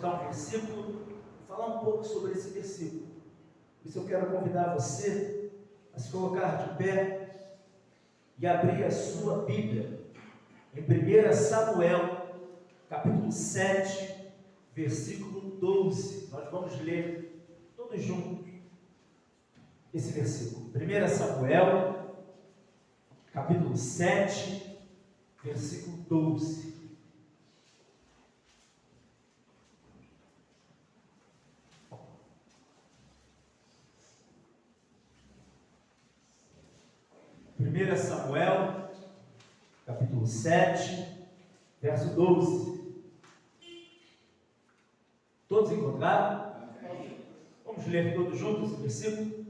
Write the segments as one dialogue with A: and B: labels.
A: citar um versículo e falar um pouco sobre esse versículo. Por isso eu quero convidar você a se colocar de pé e abrir a sua Bíblia em 1 Samuel, capítulo 7, versículo 12. Nós vamos ler todos juntos esse versículo. 1 Samuel, capítulo 7, versículo 12. Primeira Samuel, capítulo 7, verso 12. Todos encontraram? Vamos ler todos juntos esse versículo?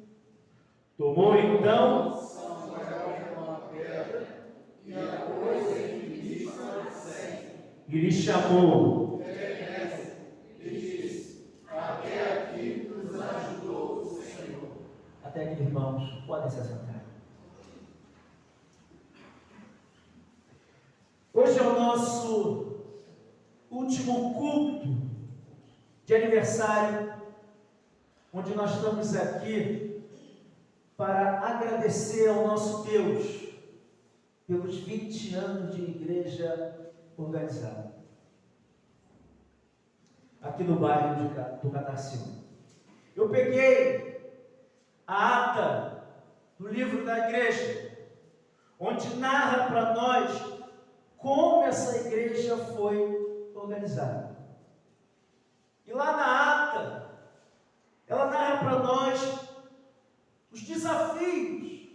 A: Tomou então
B: Samuel uma pedra e a pôs em ministro de sangue.
A: E lhe chamou.
B: E disse: até aqui nos ajudou o Senhor.
A: Até aqui, irmãos, podem se assentar. Hoje é o nosso último culto de aniversário, onde nós estamos aqui para agradecer ao nosso Deus pelos 20 anos de igreja organizada aqui no bairro do Catarciúma. Eu peguei a ata do livro da igreja, onde narra para nós como essa igreja foi organizada. E lá na ata, ela narra para nós os desafios,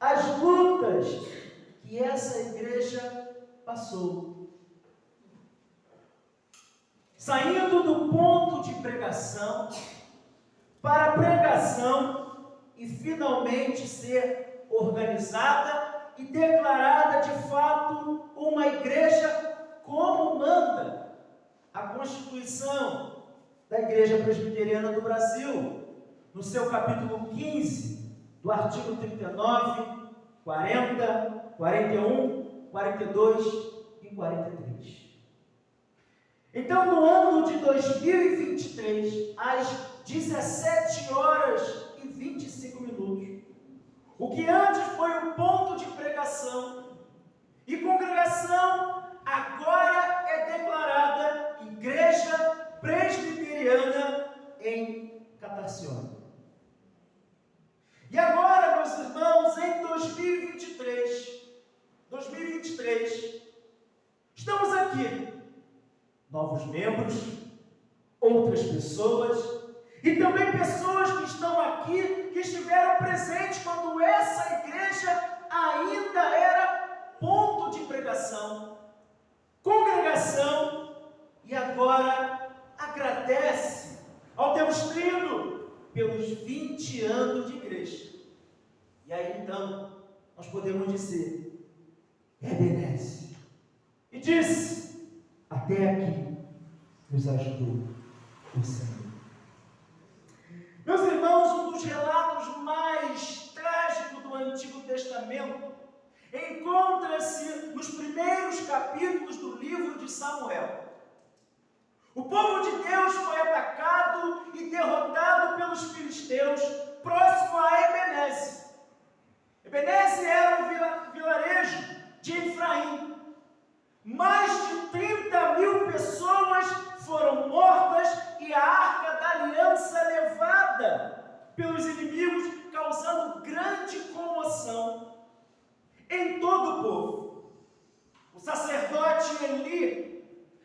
A: as lutas que essa igreja passou. Saindo do ponto de pregação para a pregação e finalmente ser organizada e declarada de fato uma igreja como manda a Constituição da Igreja Presbiteriana do Brasil, no seu capítulo 15, do artigo 39, 40, 41, 42 e 43. Então, no ano de 2023, às 17 horas e 25 minutos, o que antes foi um ponto de pregação e congregação, agora é declarada Igreja Presbiteriana em Catarciúma. E agora, meus irmãos, em 2023, estamos aqui, novos membros, outras pessoas, e também pessoas que estão aqui, que estiveram presentes quando essa igreja ainda era ponto de pregação, congregação, e agora agradece ao Deus Trino pelos 20 anos de igreja. E aí então, nós podemos dizer, Ebenezer. E disse, até aqui nos ajudou o Senhor. Meus irmãos, um dos relatos mais trágicos do Antigo Testamento encontra-se nos primeiros capítulos do livro de Samuel. O povo de Deus foi atacado e derrotado pelos filisteus próximo a Ebenezer. Ebenezer era um vilarejo de Efraim. Mais de 30 mil pessoas foram mortas e a arca da aliança levada pelos inimigos, causando grande comoção em todo o povo. O sacerdote Eli,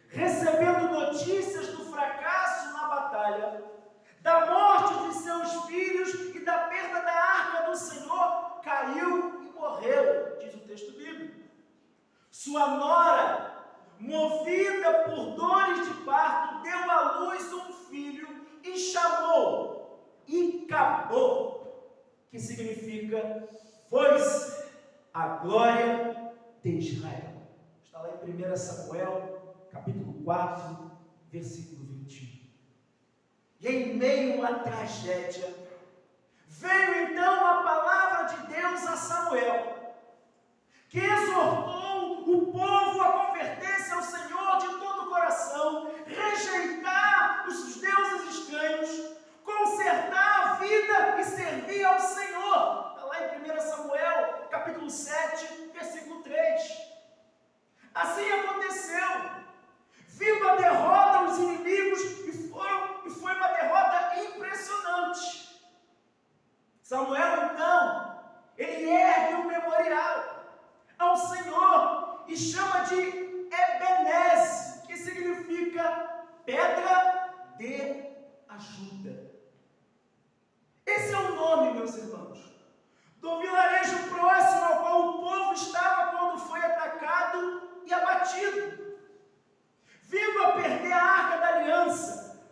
A: recebendo notícias do fracasso na batalha, da morte de seus filhos e da perda da arca do Senhor, caiu e morreu, diz o texto bíblico. Sua nora, movida por dores de parto, deu à luz um filho e chamou Icabô, que significa foi-se a glória de Israel. Está lá em 1 Samuel, capítulo 4, versículo 21. E em meio à tragédia, veio então a palavra de Deus a Samuel, que exortou o povo a converter-se ao Senhor de todo o coração, rejeitar Assim aconteceu. Vindo a derrota aos inimigos e foi uma derrota impressionante. Samuel, então, ele ergue um memorial ao Senhor e chama de Ebenezer, que significa pedra de ajuda. Esse é o nome, meus irmãos, do vilarejo próximo ao qual o povo estava quando foi atacado e abatido, vindo a perder a Arca da Aliança.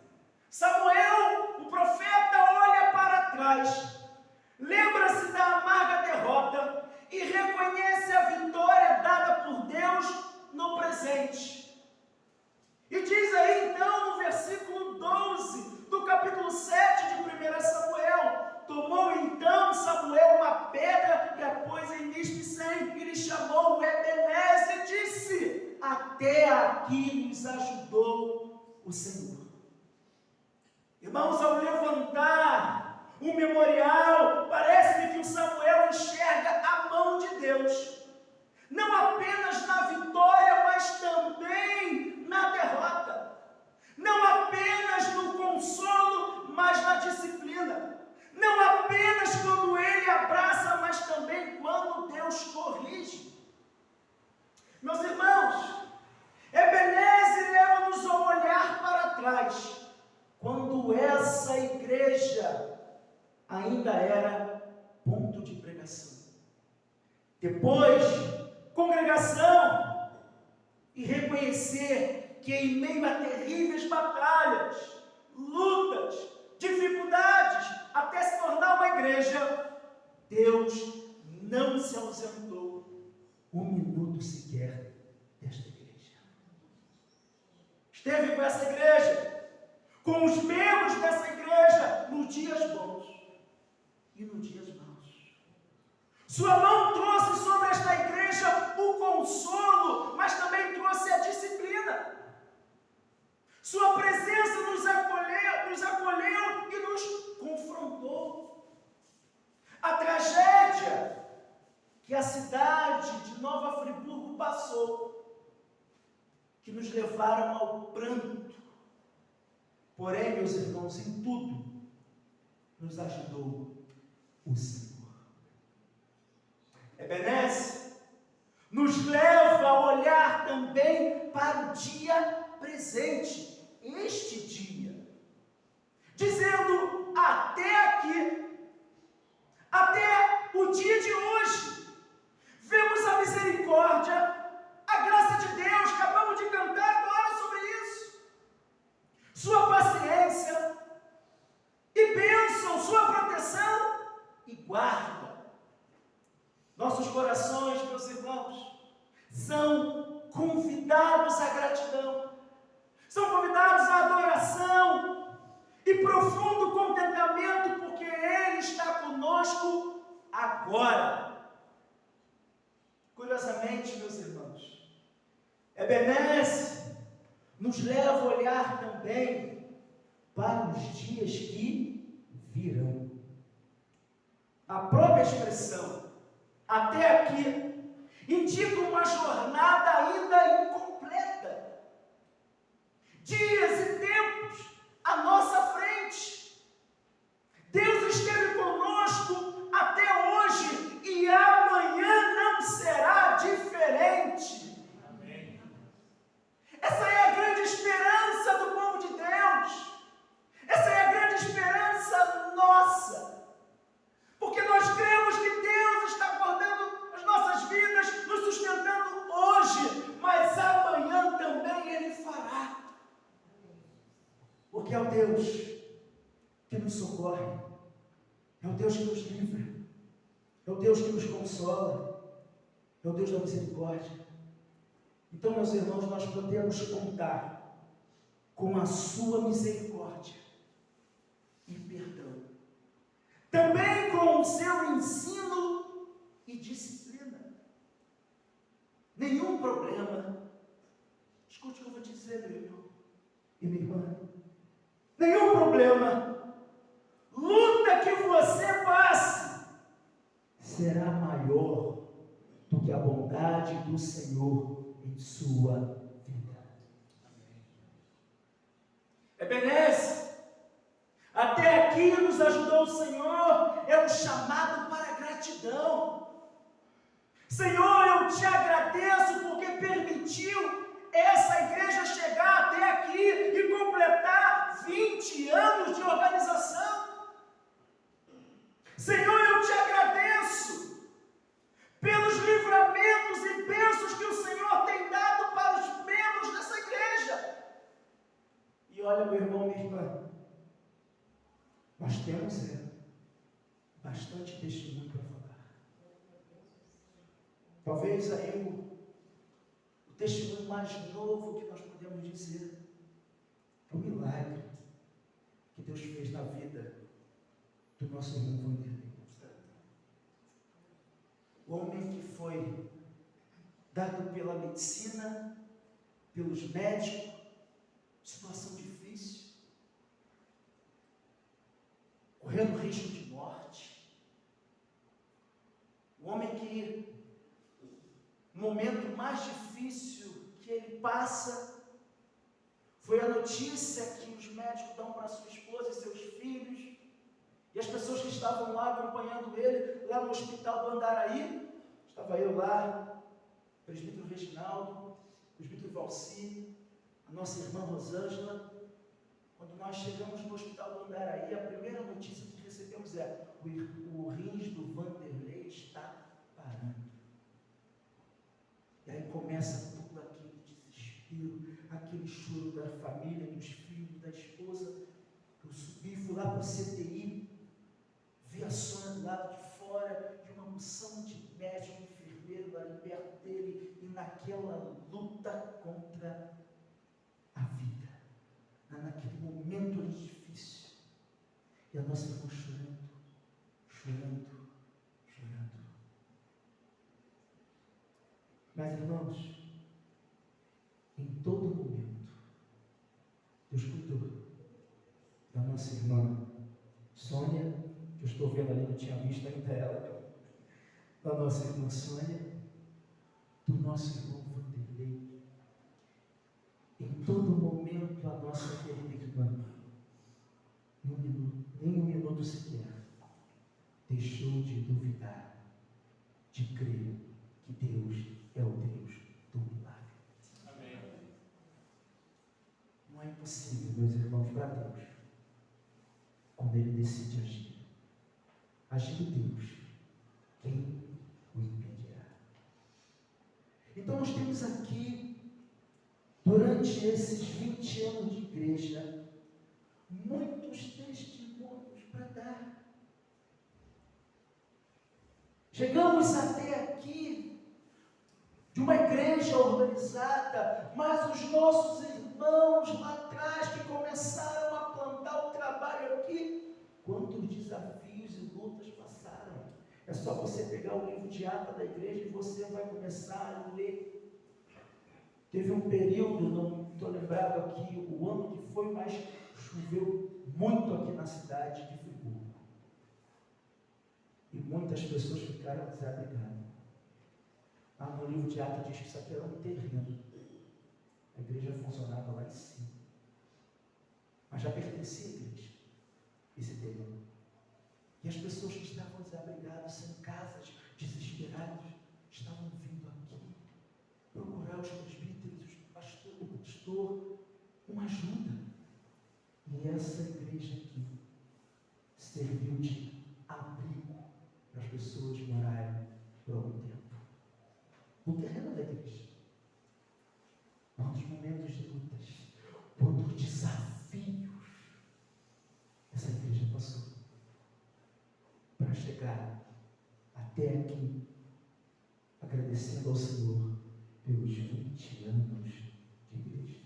A: Samuel, o profeta, olha para trás, lembra-se da amarga derrota e reconhece a vitória dada por Deus no presente. E diz aí então no versículo 12 do capítulo 7 de 1 Samuel: tomou então Samuel uma pedra e a pôs em Mispe-Sem e lhe chamou Ebenezer e disse: até aqui nos ajudou o Senhor. Irmãos, ao levantar um memorial, parece-me que o Samuel enxerga a mão de Deus, não apenas na vitória, mas também na derrota, não apenas no consolo, mas na disciplina, não apenas quando ele abraça, mas também quando Deus corrige. Meus irmãos, Ebenezer leva-nos a olhar para trás, quando essa igreja ainda era ponto de pregação. Depois, congregação, e reconhecer que em meio a terríveis batalhas, lutas, dificuldades, até se tornar uma igreja, Deus não se ausentou um minuto sequer desta igreja. Esteve com essa igreja, com os membros dessa igreja, nos dias bons e nos dias maus. Sua mão trouxe sobre esta igreja o consolo, mas também trouxe a disciplina. Sua presença nos acolheu e nos confrontou. A tragédia que a cidade de Nova Friburgo passou, que nos levaram ao pranto. Porém, meus irmãos, em tudo nos ajudou o Senhor. Ebenezer nos leva a olhar também para o dia presente, este dia, dizendo: até aqui, até o dia de hoje, vemos a misericórdia, a graça de Deus, acabamos de cantar agora sobre isso, sua paciência e bênção, sua proteção e guarda. Nossos corações, meus irmãos, são convidados à gratidão, são convidados à adoração e profundo contentamento, porque Ele está conosco agora. Curiosamente, meus irmãos, Ebenezer nos leva a olhar também para os dias que virão. A própria expressão até aqui indica uma jornada ainda incompleta, dias e tempos à nossa frente. Deus esteve conosco até hoje e amanhã não será diferente. Amém. Essa é a grande esperança do povo de Deus, essa é a grande esperança nossa, porque nós cremos que Deus está guardando as nossas vidas, nos sustentando hoje, mas amanhã também Ele fará. Porque é o Deus que nos socorre, é o Deus que nos livra, é o Deus que nos consola, é o Deus da misericórdia. Então, meus irmãos, nós podemos contar com a sua misericórdia e perdão, também com o seu ensino e disciplina. Nenhum problema, escute o que eu vou te dizer, meu irmão e minha irmã, nenhum problema, luta que você passe, será maior do que a bondade do Senhor em sua vida. Ebenezer, até aqui nos ajudou o Senhor, é um chamado para a gratidão. Senhor, eu te agradeço porque permitiu essa igreja chegar até aqui e completar 20 anos de organização. Senhor, eu te agradeço pelos livramentos e bênçãos que o Senhor tem dado para os membros dessa igreja. E olha, meu irmão, minha irmã, nós temos bastante testemunho para falar. Talvez aí o testemunho mais novo que nós podemos dizer é o milagre que Deus fez na vida do nosso irmão Vanderlei. O homem que foi dado pela medicina, pelos médicos, situação difícil, correndo risco de morte. O homem que, no momento mais difícil que ele passa, foi a notícia que os médicos dão para sua esposa e seus filhos, e as pessoas que estavam lá acompanhando ele, lá no hospital do Andaraí, estava eu lá, o presbítero Reginaldo, o presbítero Valci, a nossa irmã Rosângela. Quando nós chegamos no hospital do Andaraí, a primeira notícia que recebemos é: o rins do Vanderlei está parando. E aí começa todo aquele desespero, aquele choro da família, dos filhos, da esposa. Eu subi, fui lá para o CTI, vi a Sônia do lado de fora, e uma moção de médico, enfermeiro ali perto dele, e naquela luta contra a vida, naquele momento difícil, e a nossa irmã chorando. Mas, irmãos, em todo momento, Deus cuidou da nossa irmã Sônia, que eu estou vendo ali, não tinha visto ainda ela, da nossa irmã Sônia, do nosso irmão Vanderlei. Em todo momento, a nossa querida irmã, nem um minuto sequer, deixou de duvidar, de crer que Deus é o Deus do milagre.
B: Amém.
A: Não é impossível, meus irmãos, para Deus, quando Ele decide agir. Agindo Deus, quem o impedirá? Então nós temos aqui, durante esses 20 anos de igreja, muitos testemunhos para dar. Chegamos até aqui de uma igreja organizada, mas os nossos irmãos lá atrás que começaram a plantar o trabalho aqui, quantos desafios e lutas passaram. É só você pegar o livro de ata da igreja e você vai começar a ler. Teve um período, não estou lembrado aqui o ano que foi, mas choveu muito aqui na cidade de Friburgo. E muitas pessoas ficaram desabrigadas. Lá no livro de Atos diz que isso aqui era um terreno. A igreja funcionava lá em cima. Mas já pertencia à igreja, esse terreno. E as pessoas que estavam desabrigadas, sem casas, desesperadas, estavam vindo aqui procurar os presbíteros, o pastor, uma ajuda. E essa igreja aqui serviu de abrigo para as pessoas morarem por algum tempo. No terreno da igreja, nos momentos de lutas, por desafios, essa igreja passou para chegar até aqui, agradecendo ao Senhor pelos 20 anos de igreja.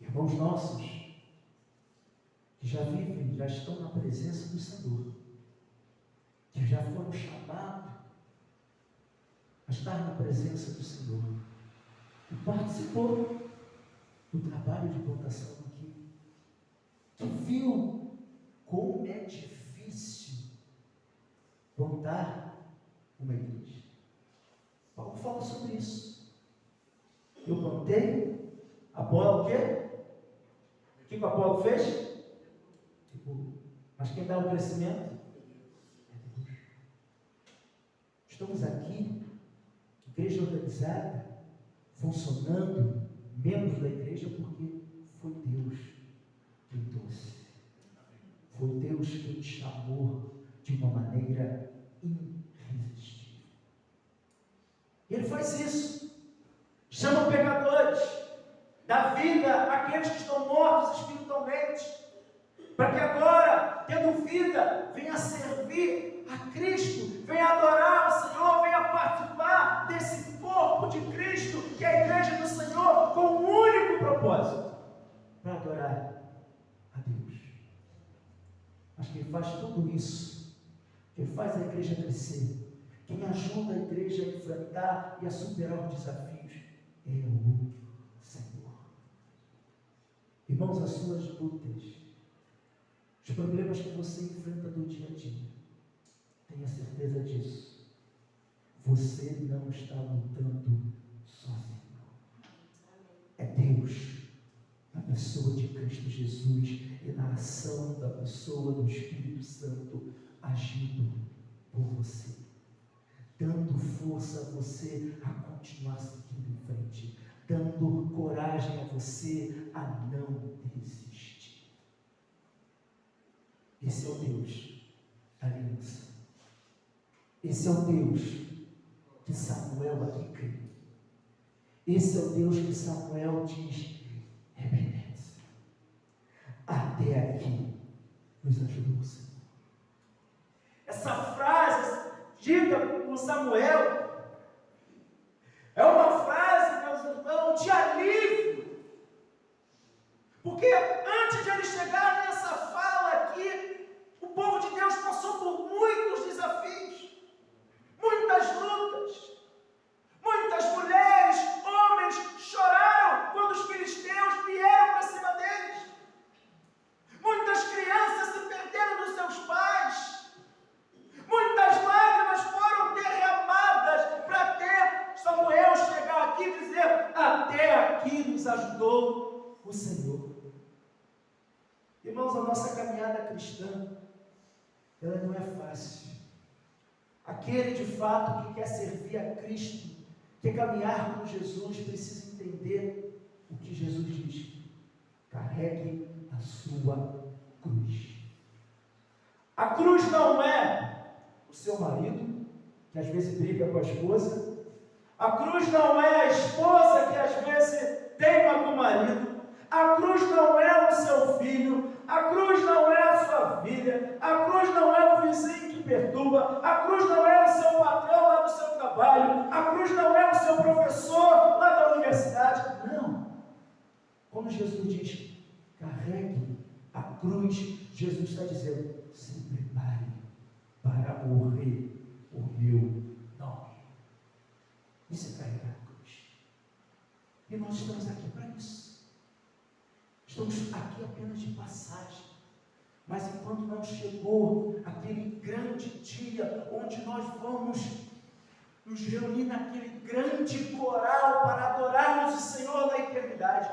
A: Irmãos nossos, que já vivem, já estão na presença do Senhor, que já foram chamados a estar na presença do Senhor, e participou do trabalho de plantação aqui, que viu como é difícil plantar uma igreja. Paulo fala sobre isso. Eu plantei, Apolo o quê? O que o Apolo fez? Mas quem dá o crescimento? É Deus. Estamos aqui, igreja organizada, funcionando, membros da igreja, porque foi Deus quem trouxe. Foi Deus quem te chamou de uma maneira irresistível. Ele faz isso. Chama pecadores, dá vida àqueles que estão mortos espiritualmente, para que agora, tendo vida, venha servir a Cristo, venha adorar o Senhor, venha participar desse corpo de Cristo, que é a igreja do Senhor, com um único propósito, para adorar a Deus. Mas quem faz tudo isso, quem faz a igreja crescer, quem ajuda a igreja a enfrentar e a superar os desafios, é o Senhor. Irmãos, as suas lutas, os problemas que você enfrenta do dia a dia, tenha certeza disso. Você não está lutando sozinho. É Deus, na pessoa de Cristo Jesus e na ação da pessoa do Espírito Santo, agindo por você, dando força a você a continuar seguindo em frente, dando coragem a você a não desistir. Esse é o Deus da aliança. Esse é o Deus que Samuel aqui crê. Esse é o Deus que Samuel diz: Ebenezer, até aqui nos ajudou o Senhor. Essa frase dita por Samuel é uma frase, meus irmãos, de alívio, porque antes de ele chegar nessa fala aqui, o povo de Deus passou por muitos desafios, muitas lutas, muitas mulheres, homens choraram quando os filisteus vieram para cima deles, muitas crianças se perderam dos seus pais, muitas lágrimas foram derramadas para ter Samuel chegar aqui e dizer: até aqui nos ajudou o Senhor. Irmãos, a nossa caminhada cristã, ela não é fácil. Aquele de fato que quer servir a Cristo, quer caminhar com Jesus, precisa entender o que Jesus diz: carregue a sua cruz. A cruz não é o seu marido, que às vezes briga com a esposa. A cruz não é a esposa que às vezes teima com o marido. A cruz não é o seu filho. A cruz não é a sua filha. A cruz não é o vizinho que perturba. A cruz não é o seu patrão lá do seu trabalho. A cruz não é o seu professor lá da universidade. Não. Quando Jesus diz: carregue a cruz, Jesus está dizendo: se prepare para morrer o meu nome. Isso é carregar a cruz. E nós estamos aqui para isso. Estamos aqui apenas de passagem. Mas enquanto não chegou aquele grande dia onde nós vamos nos reunir naquele grande coral para adorarmos o Senhor na eternidade,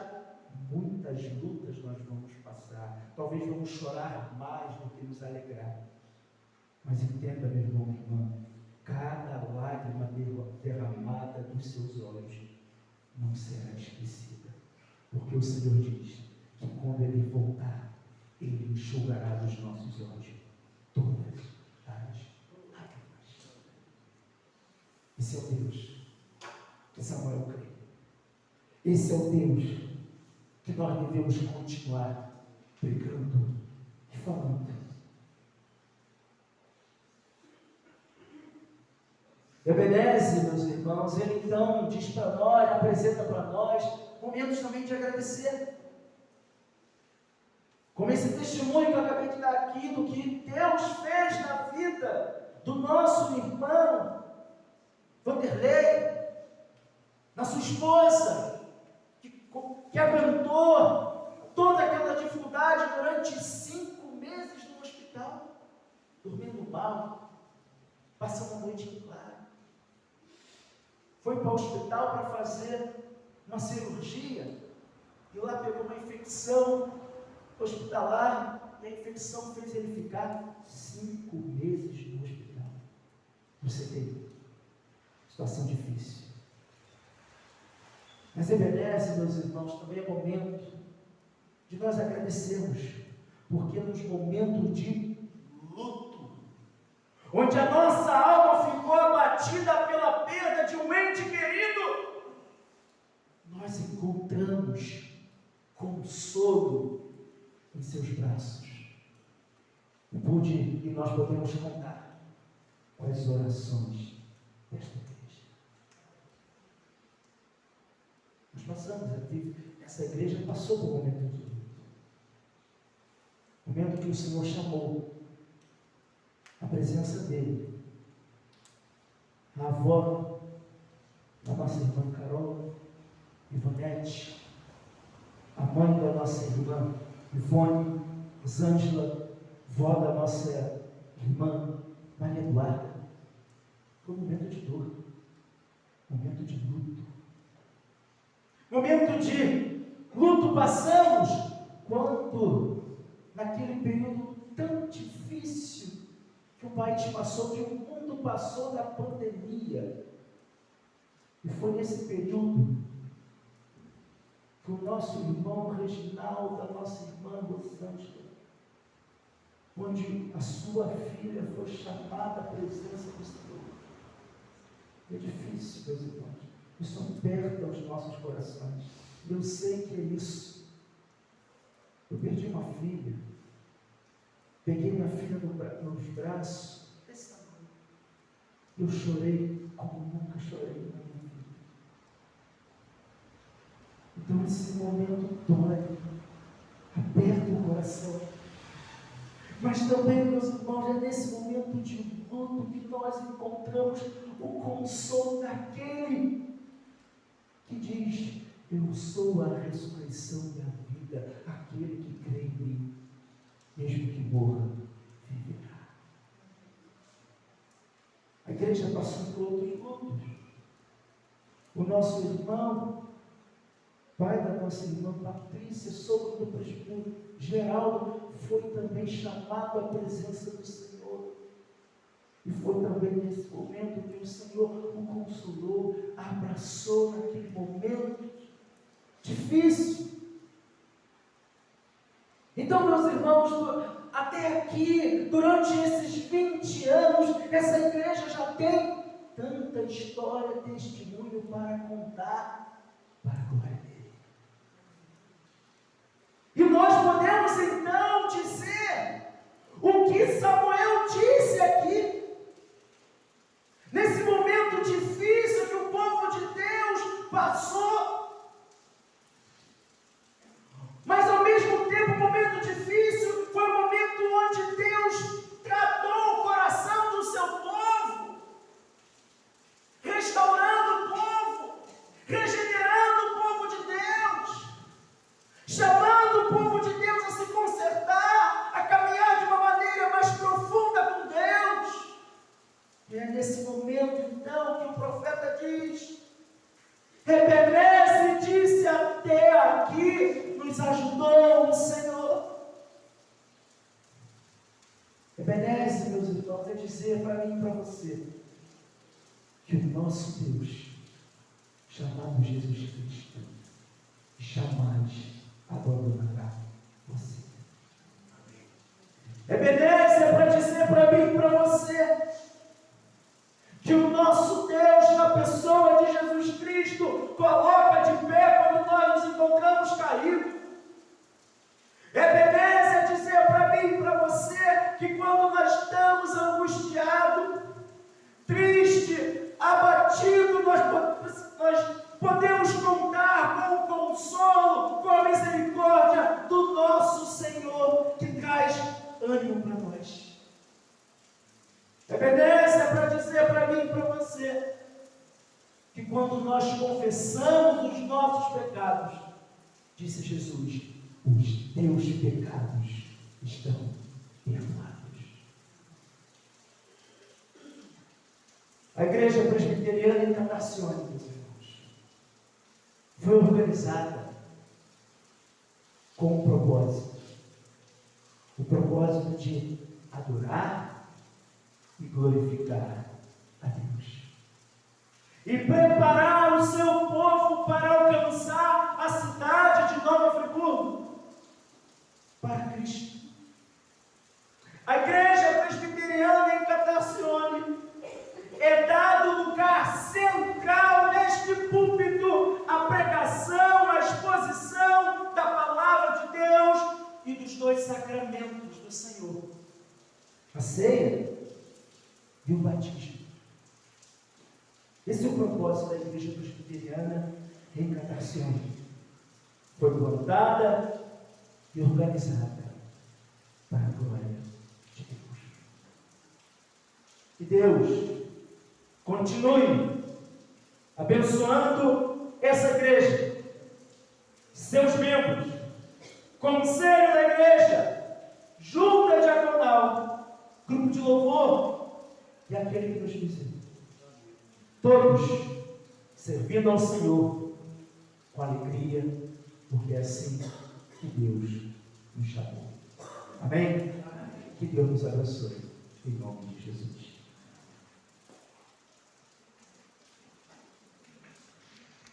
A: muitas lutas nós vamos passar. Talvez vamos chorar mais do que nos alegrar. Mas entenda, meu irmão, minha irmã, cada lágrima derramada dos seus olhos não será esquecida, porque o Senhor diz que quando Ele voltar, Ele enxugará dos nossos olhos todas as lágrimas. Esse é o Deus que Samuel crê. Esse é o Deus que nós devemos continuar pregando e falando. Ebenezer, meus irmãos, ele então diz para nós, apresenta para nós momentos também de agradecer. Como esse testemunho que eu acabei de dar aqui, do que Deus fez na vida do nosso irmão Vanderlei, na sua esposa, que aguentou toda aquela dificuldade durante 5 meses no hospital, dormindo mal, passando a noite em claro. foi para o hospital para fazer uma cirurgia, e lá pegou uma infecção hospitalar, e a infecção fez ele ficar 5 meses no hospital. Você tem situação difícil. Mas Ebenezer, meus irmãos, também é momento de nós agradecermos, porque nos momentos de luto, onde a nossa alma ficou abatida pela perda de um ente querido, nós encontramos consolo em seus braços. E nós podemos contar com as orações desta igreja. Nós passamos aqui, essa igreja passou por um momento de luto. Momento que o Senhor chamou a presença dele. A avó da nossa irmã Carol, Ivonete, a mãe da nossa irmã Ivone, Rosângela, vó da nossa irmã Maria Eduarda. Foi um momento de dor, momento de luto. Momento de luto passamos quando, naquele período tão difícil que o país passou, que o mundo passou da pandemia, e foi nesse período que o nosso irmão Reginaldo, a nossa irmã Rosângela, onde a sua filha foi chamada à presença do Senhor. É difícil, meus irmãos, isso aperta os nossos corações. Eu sei que é isso. Eu perdi uma filha, peguei minha filha nos braços, desse tamanho. Eu chorei como nunca chorei na minha vida. Então esse momento dói, aperta o coração. Mas também, meus irmãos, é nesse momento de luto que nós encontramos o consolo daquele que diz: eu sou a ressurreição e a vida, aquele que crê em mim, mesmo que morra, viverá. A igreja passou por outros lutos. O nosso irmão, pai da nossa irmã Patrícia, sogro do presbítero Geraldo, foi também chamado à presença do Senhor. E foi também nesse momento que o Senhor o consolou, abraçou naquele momento difícil. Então, meus irmãos, até aqui, durante esses 20 anos, essa igreja já tem tanta história, testemunho para contar para a glória dele. E nós podemos então dizer o que Samuel disse aqui. Nesse momento difícil que o povo de Deus passou, mas ao mesmo tempo, o momento difícil foi o momento onde Deus tratou o coração do seu povo, restaurando o povo, regenerando o povo de Deus, chamando o povo de Deus a se consertar, a caminhar de uma maneira mais profunda com Deus. E é nesse momento então que o profeta diz: Ebenezer disse até aqui, nos ajudou o Senhor. Ebenezer, meus irmãos, é dizer para mim e para você que o nosso Deus, chamado Jesus Cristo, jamais abandonará você. Ebenezer é para dizer para mim e para você que o nosso Deus, na pessoa de Jesus Cristo, coloca de pé quando nós nos encontramos caídos. Ebenezer é dizer para mim e para você que quando nós estamos angustiados, tristes, abatidos, nós podemos contar com o consolo, com a misericórdia do nosso Senhor, que traz ânimo para nós. Ebenezer é para dizer para mim e para você que quando nós confessamos os nossos pecados, disse Jesus, os teus pecados estão perdoados. A igreja presbiteriana Encarnacione, meus irmãos, foi organizada com um propósito. O propósito de adorar e glorificar a Deus. E preparar o seu povo para alcançar a cidade de Nova Friburgo para Cristo. A igreja presbiteriana Encarnacione é dado lugar central neste púlpito a pregação, a exposição da palavra de Deus e dos dois sacramentos do Senhor, a ceia e o batismo. Esse é o propósito da igreja presbiteriana Encarnacione. Foi plantada e organizada para a glória de Deus. Que Deus continue abençoando essa igreja, seus membros, conselho da igreja, junta diaconal, grupo de louvor e aquele que nos visita. Todos servindo ao Senhor com alegria, porque é assim que Deus nos chamou. Amém? Que Deus nos abençoe, em nome de Jesus.